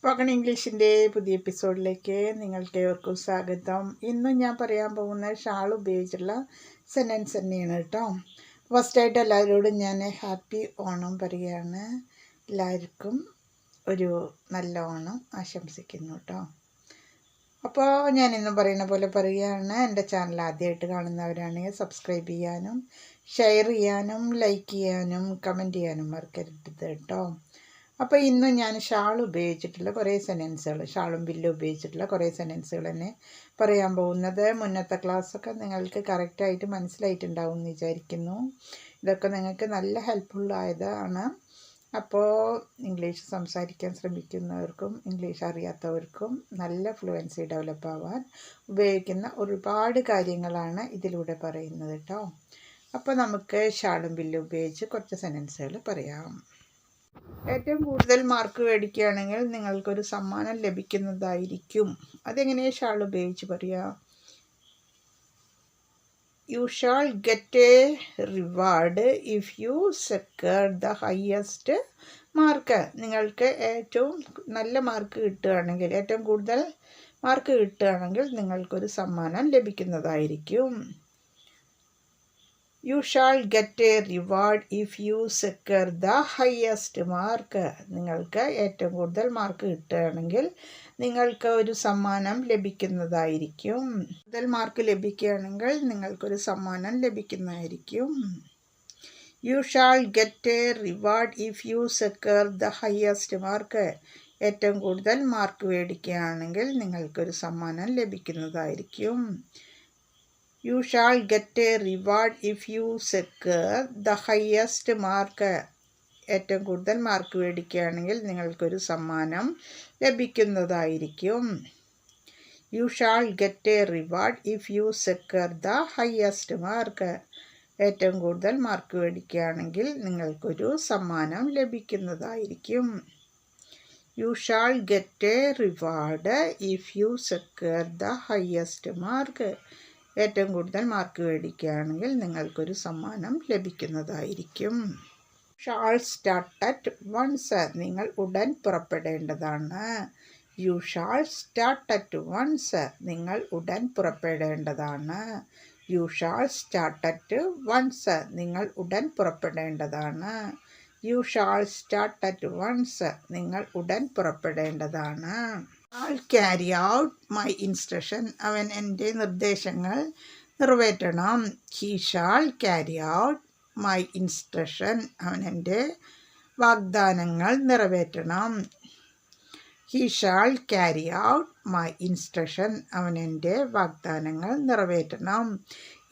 Spoken ഇംഗ്ലീഷിൻ്റെ പുതിയ എപ്പിസോഡിലേക്ക് നിങ്ങൾക്കേവർക്കും സ്വാഗതം. ഇന്ന് ഞാൻ പറയാൻ പോകുന്ന ഷാൾ ഉപയോഗിച്ചുള്ള സെൻറ്റൻസ് തന്നെയാണ് കേട്ടോ. ഫസ്റ്റായിട്ട് എല്ലാവരോടും ഞാൻ ഹാപ്പി ഓണം പറയുകയാണ്. എല്ലാവർക്കും ഒരു നല്ല ഓണം ആശംസിക്കുന്നു കേട്ടോ. അപ്പോൾ ഞാനിന്ന് പറയുന്ന പോലെ പറയുകയാണ്. എൻ്റെ ചാനൽ ആദ്യമായിട്ട് കാണുന്നവരാണെങ്കിൽ സബ്സ്ക്രൈബ് ചെയ്യാനും ഷെയർ ചെയ്യാനും ലൈക്ക് ചെയ്യാനും കമൻറ്റ് ചെയ്യാനും മറക്കരുത് കേട്ടോ. അപ്പോൾ ഇന്ന് ഞാൻ ഷാൾ ഉപയോഗിച്ചിട്ടുള്ള കുറേ സെൻറ്റൻസുകൾ, ഷാളും ബില്ലും ഉപയോഗിച്ചിട്ടുള്ള കുറേ സെൻറ്റൻസുകൾ തന്നെ പറയാൻ പോകുന്നത്. മുന്നത്തെ ക്ലാസ്സൊക്കെ നിങ്ങൾക്ക് കറക്റ്റായിട്ട് മനസ്സിലായിട്ടുണ്ടാവും എന്ന് വിചാരിക്കുന്നു. ഇതൊക്കെ നിങ്ങൾക്ക് നല്ല ഹെൽപ്ഫുള്ളായതാണ്. അപ്പോൾ ഇംഗ്ലീഷ് സംസാരിക്കാൻ ശ്രമിക്കുന്നവർക്കും ഇംഗ്ലീഷ് അറിയാത്തവർക്കും നല്ല ഫ്ലുവൻസി ഡെവലപ്പ് ആവാൻ ഉപയോഗിക്കുന്ന ഒരുപാട് കാര്യങ്ങളാണ് ഇതിലൂടെ പറയുന്നത് കേട്ടോ. അപ്പോൾ നമുക്ക് ഷാളും ബില്ലും ഉപയോഗിച്ച് കുറച്ച് സെൻറ്റൻസുകൾ പറയാം. ഏറ്റവും കൂടുതൽ മാർക്ക് മേടിക്കുകയാണെങ്കിൽ നിങ്ങൾക്കൊരു സമ്മാനം ലഭിക്കുന്നതായിരിക്കും. അതെങ്ങനെയാണ് ഷാൾ ഉപയോഗിച്ച് പറയുക? U shawl get A reward if you secure the highest mark. നിങ്ങൾക്ക് ഏറ്റവും നല്ല മാർക്ക് കിട്ടുകയാണെങ്കിൽ, ഏറ്റവും കൂടുതൽ മാർക്ക് കിട്ടുകയാണെങ്കിൽ നിങ്ങൾക്കൊരു സമ്മാനം ലഭിക്കുന്നതായിരിക്കും. U shawl get A reward if you secure the highest mark. നിങ്ങൾക്ക് ഏറ്റവും കൂടുതൽ മാർക്ക് കിട്ടുകയാണെങ്കിൽ നിങ്ങൾക്ക് ഒരു സമ്മാനം ലഭിക്കുന്നതായിരിക്കും. കൂടുതൽ മാർക്ക് ലഭിക്കുകയാണെങ്കിൽ നിങ്ങൾക്കൊരു സമ്മാനം ലഭിക്കുന്നതായിരിക്കും. U shawl get A reward if you secure the highest mark. ഏറ്റവും കൂടുതൽ മാർക്ക് മേടിക്കുകയാണെങ്കിൽ നിങ്ങൾക്കൊരു സമ്മാനം ലഭിക്കുന്നതായിരിക്കും. U shawl get A reward if you secure the highest mark. ഏറ്റവും കൂടുതൽ മാർക്ക് മേടിക്കുകയാണെങ്കിൽ നിങ്ങൾക്കൊരു സമ്മാനം ലഭിക്കുന്നതായിരിക്കും. U shawl get A reward if you secure the highest mark. ഏറ്റവും കൂടുതൽ മാർക്ക് മേടിക്കുകയാണെങ്കിൽ നിങ്ങൾക്കൊരു സമ്മാനം ലഭിക്കുന്നതായിരിക്കും. U shawl get A reward if you secure the highest mark. ഏറ്റവും കൂടുതൽ മാർക്ക് മേടിക്കുകയാണെങ്കിൽ നിങ്ങൾക്കൊരു സമ്മാനം ലഭിക്കുന്നതായിരിക്കും. Shall start at once. നിങ്ങൾ ഉടൻ പുറപ്പെടേണ്ടതാണ്. You shall start at once. നിങ്ങൾ ഉടൻ പുറപ്പെടേണ്ടതാണ്. You shall start at once. നിങ്ങൾ ഉടൻ പുറപ്പെടേണ്ടതാണ്. You shall start at once. നിങ്ങൾ ഉടൻ പുറപ്പെടേണ്ടതാണ്. All carry out my instruction. അവൻ എൻ്റെ നിർദ്ദേശങ്ങൾ നിറവേറ്റണം. He shall carry out my instruction. അവൻ എൻ്റെ വാഗ്ദാനങ്ങൾ നിറവേറ്റണം. He shall carry out my instruction. അവൻ എൻ്റെ വാഗ്ദാനങ്ങൾ നിറവേറ്റണം.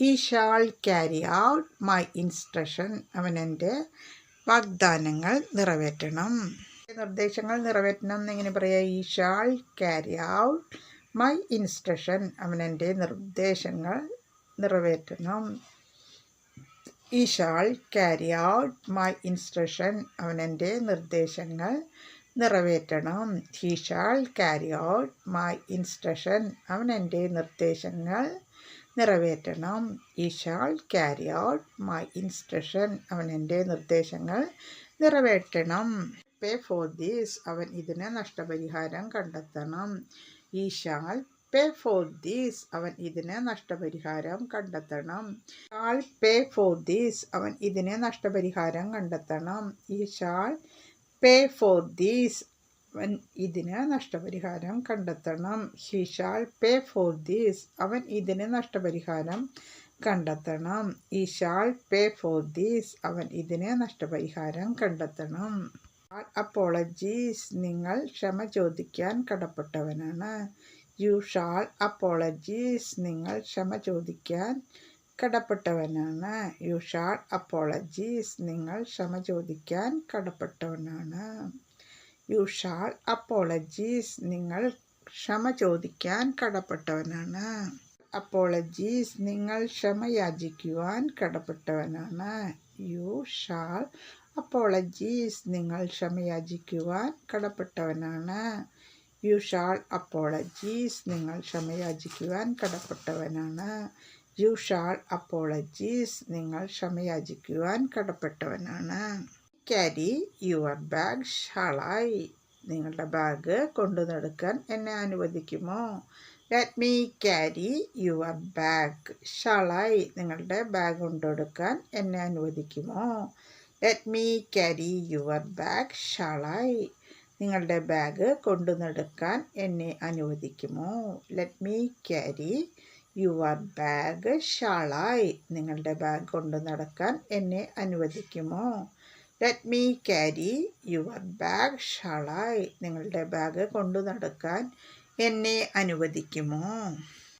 He shall carry out my instruction. അവൻ എൻ്റെ വാഗ്ദാനങ്ങൾ നിറവേറ്റണം. നിർദ്ദേശങ്ങൾ നിറവേറ്റണം എന്നിങ്ങനെ പറയാം. He shall carry out my instruction. അവൻ എൻ്റെ നിർദ്ദേശങ്ങൾ നിറവേറ്റണം. He shall carry out my instruction. അവൻ എൻ്റെ നിർദ്ദേശങ്ങൾ നിറവേറ്റണം. He shall carry out my instruction. അവൻ എൻ്റെ നിർദ്ദേശങ്ങൾ നിറവേറ്റണം. He shall carry out my instruction. അവൻ എൻ്റെ നിർദ്ദേശങ്ങൾ നിറവേറ്റണം. Pay for these. അവൻ ഇതിന് നഷ്ടപരിഹാരം കണ്ടെത്തണം. ഈ ഷാൾ പേ ഫോർ ദീസ്. അവൻ ഇതിന് നഷ്ടപരിഹാരം കണ്ടെത്തണം. Shall pay for these. അവൻ ഇതിന് നഷ്ടപരിഹാരം കണ്ടെത്തണം. ഈ ഷാൾ പേ ഫോർ ദീസ്. അവൻ ഇതിന് നഷ്ടപരിഹാരം കണ്ടെത്തണം. He shall pay for these. അവൻ ഇതിന് നഷ്ടപരിഹാരം കണ്ടെത്തണം. ഈ ഷാൾ പേ ഫോർ ദീസ്. അവൻ ഇതിന് നഷ്ടപരിഹാരം കണ്ടെത്തണം. അപ്പോളജീസ്. നിങ്ങൾ ക്ഷമ ചോദിക്കാൻ കടപ്പെട്ടവനാണ്. You shall apologies. നിങ്ങൾ ക്ഷമ ചോദിക്കാൻ കടപ്പെട്ടവനാണ്. You shall apologies. നിങ്ങൾ ക്ഷമ ചോദിക്കാൻ കടപ്പെട്ടവനാണ്. You shall apologies. നിങ്ങൾ ക്ഷമ ചോദിക്കാൻ കടപ്പെട്ടവനാണ്. അപ്പോളജീസ്. നിങ്ങൾ ക്ഷമ യാചിക്കുവാൻ കടപ്പെട്ടവനാണ്. You shall apologies. നിങ്ങൾ ക്ഷമ യാചിക്കുവാൻ കടപ്പെട്ടവനാണ്. You shall apologies. നിങ്ങൾ ക്ഷമ യാചിക്കുവാൻ കടപ്പെട്ടവനാണ്. You shall apologies. നിങ്ങൾ ക്ഷമ യാചിക്കുവാൻ കടപ്പെട്ടവനാണ്. Carry your bag shall I. നിങ്ങളുടെ ബാഗ് കൊണ്ടു നടക്കാൻ എന്നെ അനുവദിക്കുമോ? Let me carry your bag. Shall I? നിങ്ങളുടെ ബാഗ് കൊണ്ടുകൊടുക്കാൻ എന്നെ അനുവദിക്കുമോ? Let me carry your bag. Shall I? നിങ്ങളുടെ ബാഗ് കൊണ്ടു നടക്കാൻ എന്നെ അനുവദിക്കുമോ? Let me carry your bag. Shall I? നിങ്ങളുടെ ബാഗ് കൊണ്ടു നടക്കാൻ എന്നെ അനുവദിക്കുമോ? Let me carry your bag. Shall I? നിങ്ങളുടെ ബാഗ് കൊണ്ടു നടക്കാൻ എന്നെ അനുവദിക്കുമോ?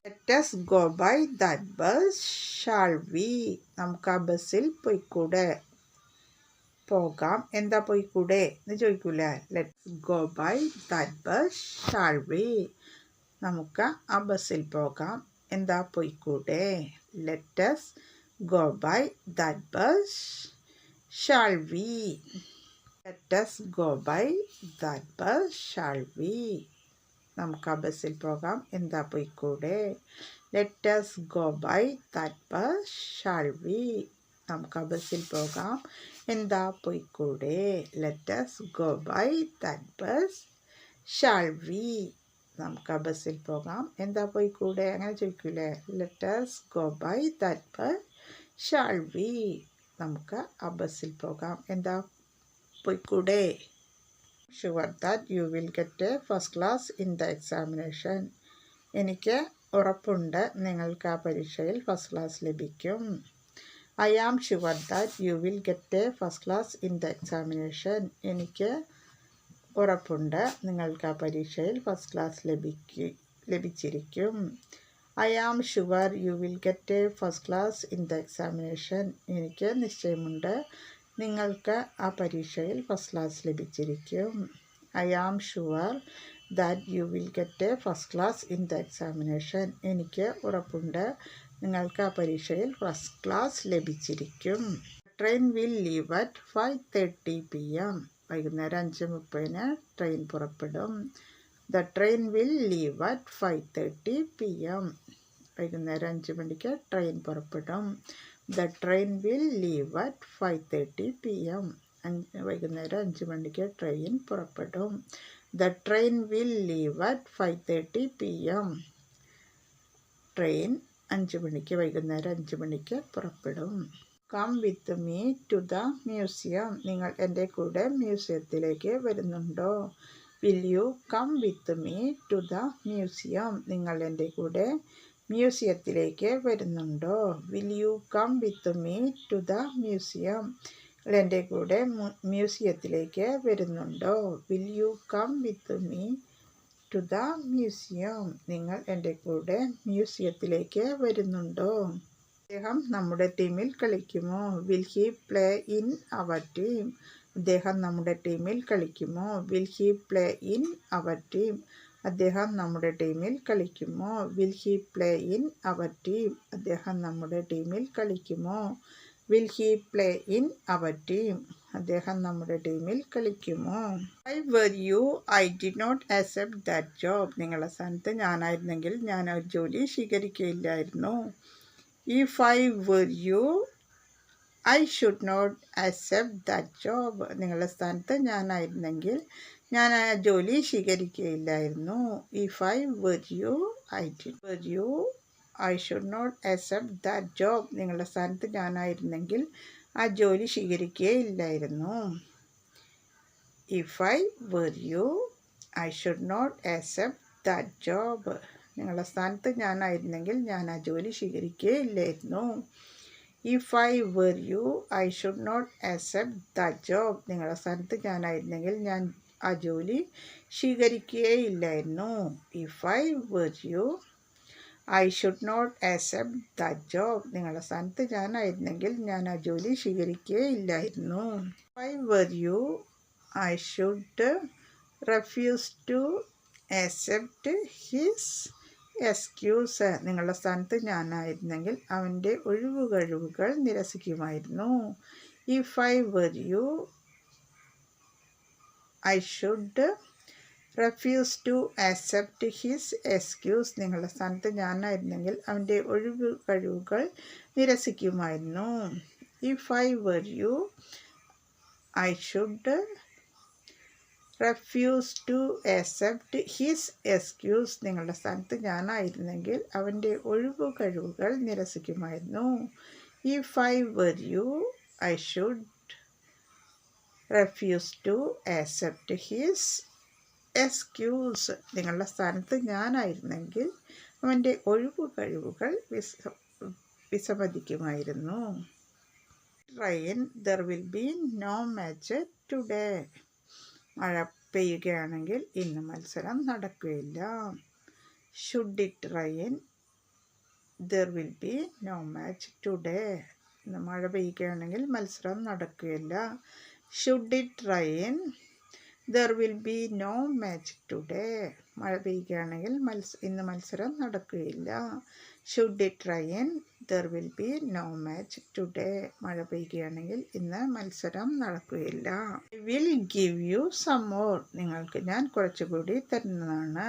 Let us go by that bus. Shall we? നമുക്ക് ആ ബസ്സിൽ പോയിക്കൂടെ? പോകാം. എന്താ പോയിക്കൂടെ എന്ന് ചോദിക്കൂലേ? Let's go by that bus. Shall we? നമുക്ക് ആ ബസ്സിൽ പോകാം. എന്താ പോയിക്കൂടെ? Let us go by that bus. Shall we? Let us go by that bus. Shall we? നമുക്ക് ആ ബസ്സിൽ പോകാം. എന്താ പോയിക്കൂടെ? Let us go by that bus. Shall we? നമുക്ക് ആ ബസ്സിൽ പോകാം. എന്താ പോയിക്കൂടെ? Let us go by that bus. Shall we? നമുക്ക് ആ ബസ്സിൽ പോകാം. എന്താ പോയിക്കൂടെ? അങ്ങനെ ചോദിക്കൂലേ? Let us go by that bus. Shall we? നമുക്ക് ആ ബസ്സിൽ പോകാം. എന്താ പോയിക്കൂടെ? Sure that you will get a first class in the examination. എനിക്ക് ഉറപ്പുണ്ട് നിങ്ങൾക്ക് ആ പരീക്ഷയിൽ ഫസ്റ്റ് ക്ലാസ് ലഭിക്കും. I am sure that you will get a first class in the examination. എനിക്ക് ഉറപ്പുണ്ട് നിങ്ങൾക്ക് ആ പരീക്ഷയിൽ ഫസ്റ്റ് ക്ലാസ് ലഭിച്ചിരിക്കും. I am sure you will get a first class in the examination. എനിക്ക് നിശ്ചയമുണ്ട് നിങ്ങൾക്ക് ആ പരീക്ഷയിൽ ഫസ്റ്റ് ക്ലാസ് ലഭിച്ചിരിക്കും. I am sure that you will get a first class in the examination. എനിക്ക് ഉറപ്പുണ്ട് നിങ്ങൾക്ക് ആ പരീക്ഷയിൽ ഫസ്റ്റ് ക്ലാസ് ലഭിച്ചിരിക്കും. Train will leave at 5:30 PM. വൈകുന്നേരം 5:30 ട്രെയിൻ പുറപ്പെടും. The train will leave at 5:30 PM. വൈകുന്നേരം 5 മണിക്ക് ട്രെയിൻ പുറപ്പെടും. The train will leave at 5:30 PM. വൈകുന്നേരം 5 മണിക്ക് ട്രെയിൻ പുറപ്പെടും. The train will leave at 5:30 PM. Train 5 മണിക്ക് വൈകുന്നേരം 5 മണിക്ക് പുറപ്പെടും. Come with me to the museum. നിങ്ങൾ എൻ്റെ കൂടെ മ്യൂസിയത്തിലേക്ക് വരുന്നുണ്ടോ? Will you come with me to the museum? നിങ്ങൾ എൻ്റെ കൂടെ മ്യൂസിയത്തിലേക്ക് വരുന്നുണ്ടോ? Will you come with me to the museum? നിങ്ങൾ എൻ്റെ കൂടെ മ്യൂസിയത്തിലേക്ക് വരുന്നുണ്ടോ? Will you come with me to the museum? നിങ്ങൾ എൻ്റെ കൂടെ മ്യൂസിയത്തിലേക്ക് വരുന്നുണ്ടോ? അദ്ദേഹം നമ്മുടെ ടീമിൽ കളിക്കുമോ? Will he play in our team? അദ്ദേഹം നമ്മുടെ ടീമിൽ കളിക്കുമോ? Will he play in our team? അദ്ദേഹം നമ്മുടെ ടീമിൽ കളിക്കുമോ? Will he play in our team? അദ്ദേഹം നമ്മുടെ ടീമിൽ കളിക്കുമോ? Will he play in our team? അദ്ദേഹം നമ്മുടെ ടീമിൽ കളിക്കുമോ? I were you, I did not accept that job. നിങ്ങളുടെ സ്ഥാനത്ത് ഞാനായിരുന്നെങ്കിൽ ഞാൻ ആ ജോലി സ്വീകരിക്കുകയില്ലായിരുന്നു. If I were you, I should not accept that job. നിങ്ങളുടെ സ്ഥാനത്ത് ഞാനായിരുന്നെങ്കിൽ ഞാൻ ആ ജോലി സ്വീകരിക്കുകയില്ലായിരുന്നു. If I were you, I should not accept that job. നിങ്ങളുടെ സ്ഥാനത്ത് ഞാനായിരുന്നെങ്കിൽ ആ ജോലി സ്വീകരിക്കുകയില്ലായിരുന്നു. If I were you, I should not accept that job. നിങ്ങളുടെ സ്ഥാനത്ത് ഞാനായിരുന്നെങ്കിൽ ഞാൻ ആ ജോലി സ്വീകരിക്കുകയില്ലായിരുന്നു. If I were you, I should not accept that job. നിങ്ങളുടെ സ്ഥാനത്ത് ഞാനായിരുന്നെങ്കിൽ ഞാൻ ആ ജോലി സ്വീകരിക്കുകയില്ലായിരുന്നു. If I were you, I should not accept that job. നിങ്ങളുടെ സ്ഥാനത്ത് ഞാനായിരുന്നെങ്കിൽ ഞാൻ ആ ജോലി സ്വീകരിക്കുകയില്ലായിരുന്നു. If I were you, I should refuse to accept his excuse. നിങ്ങളുടെ സ്ഥാനത്ത് ഞാനായിരുന്നെങ്കിൽ അവൻ്റെ ഒഴിവുകഴിവുകൾ നിരസിക്കുമായിരുന്നു. If I were you, I should refuse to accept his excuse. നിങ്ങളുടെ സ്ഥാനത്ത് ഞാനായിരുന്നെങ്കിൽ അവൻ്റെ ഒഴിവുകഴിവുകൾ നിരസിക്കുമായിരുന്നു. If I were you, I should refuse to accept his excuse. നിങ്ങളുടെ സ്ഥാനത്ത് ഞാനായിരുന്നെങ്കിൽ അവൻ്റെ ഒഴിവു കഴിവുകൾ നിരസിക്കുമായിരുന്നു. If I were you I should refuse to accept his excuse. നിങ്ങളുടെ സ്ഥാനത്ത് ഞാനായിരുന്നെങ്കിൽ അവൻ്റെ ഒഴിവു കഴിവുകൾ വിസമ്മതിക്കുമായിരുന്നു. Rain there will be no match today. മഴ പെയ്യുകയാണെങ്കിൽ ഇന്ന് മത്സരം നടക്കുകയില്ല. Should it rain there will be no match today. ഇന്ന് മഴ പെയ്യുകയാണെങ്കിൽ മത്സരം നടക്കുകയില്ല. Should it rain there will be no match today. മഴ പെയ്യുകയാണെങ്കിൽ ഇന്ന് മത്സരം നടക്കുകയില്ല. Should it rain there will be no match today. മഴ പെയ്യുകയാണെങ്കിൽ ഇന്ന് മത്സരം നടക്കുകയില്ല. I will give you some more. നിങ്ങൾക്ക് ഞാൻ കുറച്ചുകൂടി തരുന്നതാണ്.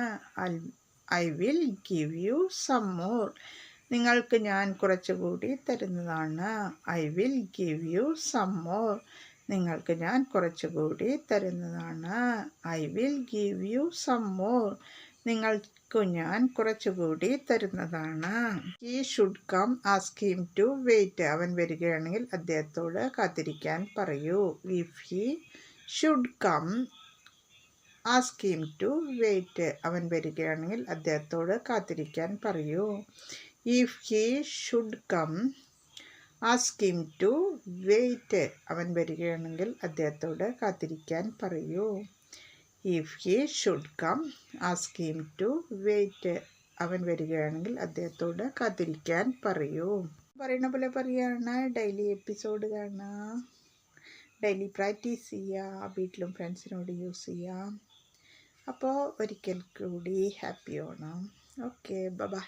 I will give you some more. നിങ്ങൾക്ക് ഞാൻ കുറച്ചുകൂടി തരുന്നതാണ്. I will give you some more. നിങ്ങൾക്ക് ഞാൻ കുറച്ചുകൂടി തരുന്നതാണ്. I will give you some more. നിങ്ങൾക്കു ഞാൻ കുറച്ചുകൂടി തരുന്നതാണ്. He should come ask him to wait. അവൻ വരികയാണെങ്കിൽ അദ്ദേഹത്തോട് കാത്തിരിക്കാൻ പറയൂ. If he should come ask him to wait. അവൻ വരികയാണെങ്കിൽ അദ്ദേഹത്തോട് കാത്തിരിക്കാൻ പറയൂ. If he should come ask him to wait. അവൻ വരികയാണെങ്കിൽ അദ്ദേഹത്തോട് കാത്തിരിക്കാൻ പറയൂ. If he should come ask him to wait. അവൻ വരികയാണെങ്കിൽ അദ്ദേഹത്തോട് കാത്തിരിക്കാൻ പറയൂ. പറയുന്ന പോലെ പറയാണ്. ഡെയിലി എപ്പിസോഡ് കാണാം, ഡെയിലി പ്രാക്ടീസ് ചെയ്യുക, വീട്ടിലും ഫ്രണ്ട്സിനോട് യൂസ് ചെയ്യാം. അപ്പോൾ ഒരിക്കൽ കൂടി ഹാപ്പി ഓണം. Okay, by.